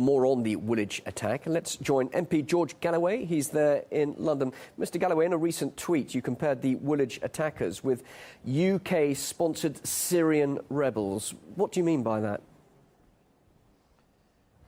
More on the Woolwich attack, and let's join MP George Galloway. He's there in London. Mr. Galloway, in a recent tweet, you compared the Woolwich attackers with UK-sponsored Syrian rebels. What do you mean by that?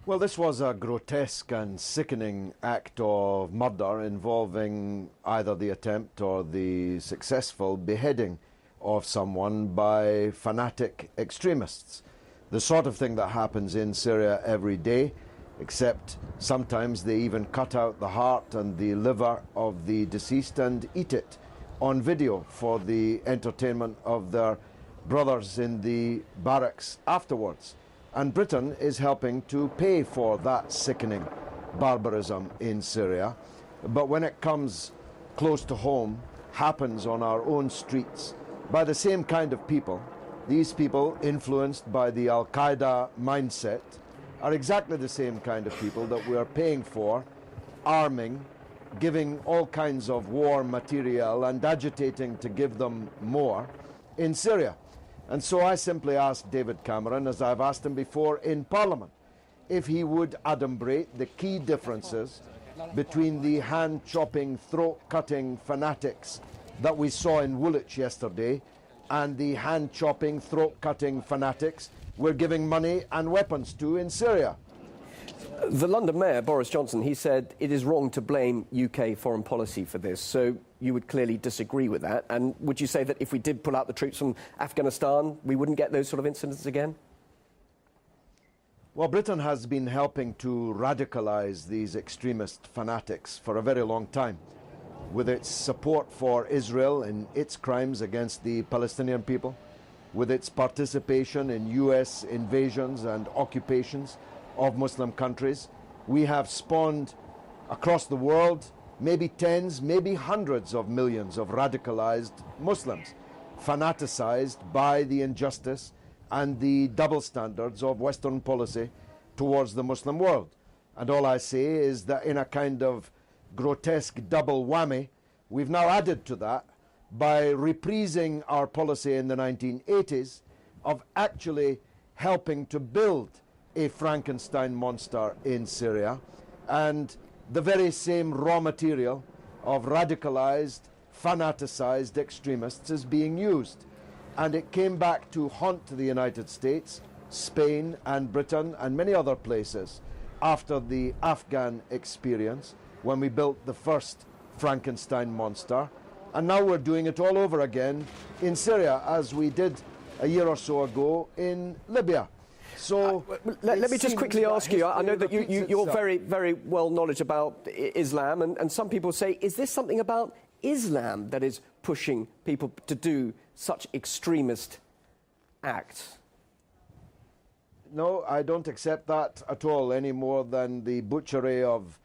Well, this was a grotesque and sickening act of murder involving either the attempt or the successful beheading of someone by fanatic extremists. The sort of thing that happens in Syria every day, except sometimes they even cut out the heart and the liver of the deceased and eat it on video for the entertainment of their brothers in the barracks afterwards. And Britain is helping to pay for that sickening barbarism in Syria. But when it comes close to home, happens on our own streets by the same kind of people. These people, influenced by the Al-Qaeda mindset, are exactly the same kind of people that we are paying for, arming, giving all kinds of war material and agitating to give them more in Syria. And so I simply asked David Cameron, as I've asked him before in Parliament, if he would adumbrate the key differences between the hand-chopping, throat-cutting fanatics that we saw in Woolwich yesterday and the hand-chopping, throat-cutting fanatics we're giving money and weapons to in Syria. The London Mayor, Boris Johnson, he said it is wrong to blame UK foreign policy for this. So you would clearly disagree with that. And would you say that if we did pull out the troops from Afghanistan, we wouldn't get those sort of incidents again? Well, Britain has been helping to radicalise these extremist fanatics for a very long time, with its support for Israel in its crimes against the Palestinian people, with its participation in US invasions and occupations of Muslim countries. We have spawned across the world maybe tens, maybe hundreds of millions of radicalized Muslims, fanaticized by the injustice and the double standards of Western policy towards the Muslim world. And all I say is that in a kind of grotesque double whammy, we've now added to that by reprising our policy in the 1980s of actually helping to build a Frankenstein monster in Syria, and the very same raw material of radicalized, fanaticized extremists is being used. And it came back to haunt the United States, Spain and Britain and many other places after the Afghan experience, when we built the first Frankenstein monster. And now we're doing it all over again in Syria, as we did a year or so ago in Libya. So let me just quickly ask you, I know that you're very, very well knowledge about Islam, and some people say, is this something about Islam that is pushing people to do such extremist acts? No, I don't accept that at all, any more than the butchery of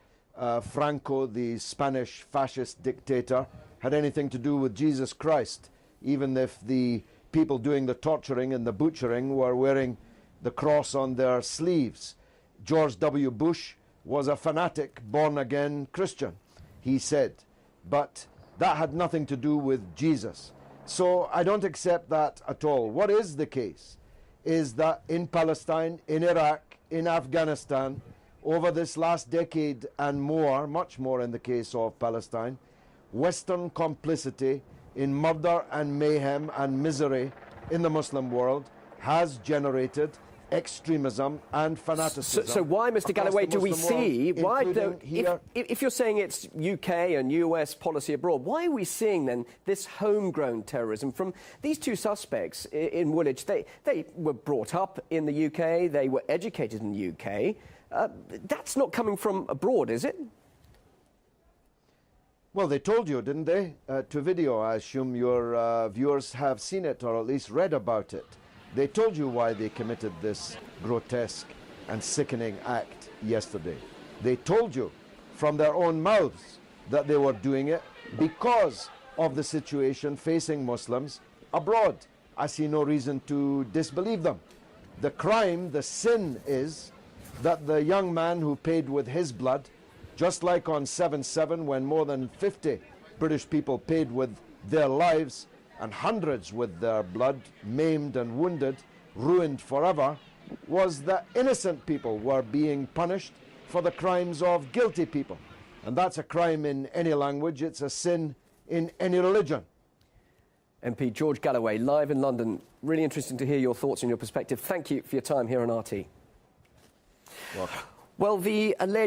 Franco, the Spanish fascist dictator, had anything to do with Jesus Christ, even if the people doing the torturing and the butchering were wearing the cross on their sleeves. George W. Bush was a fanatic, born-again Christian, he said, but that had nothing to do with Jesus. So I don't accept that at all. What is the case is that in Palestine, in Iraq, in Afghanistan, over this last decade and more, much more in the case of Palestine, Western complicity in murder and mayhem and misery in the Muslim world has generated extremism and fanaticism. So why, Mr. Galloway, do we see, why don't, if you're saying it's UK and US policy abroad, why are we seeing then this homegrown terrorism from these two suspects in Woolwich? They were brought up in the UK, they were educated in the UK. That's not coming from abroad, is it? Well, they told you, didn't they? To video, I assume your viewers have seen it or at least read about it. They told you why they committed this grotesque and sickening act yesterday. They told you from their own mouths that they were doing it because of the situation facing Muslims abroad. I see no reason to disbelieve them. The crime, the sin is that the young man who paid with his blood, just like on 7/7 when more than 50 British people paid with their lives and hundreds with their blood, maimed and wounded, ruined forever, was that innocent people were being punished for the crimes of guilty people. And that's a crime in any language, it's a sin in any religion. MP George Galloway, live in London. Really interesting to hear your thoughts and your perspective. Thank you for your time here on RT. Welcome. Well, the alleged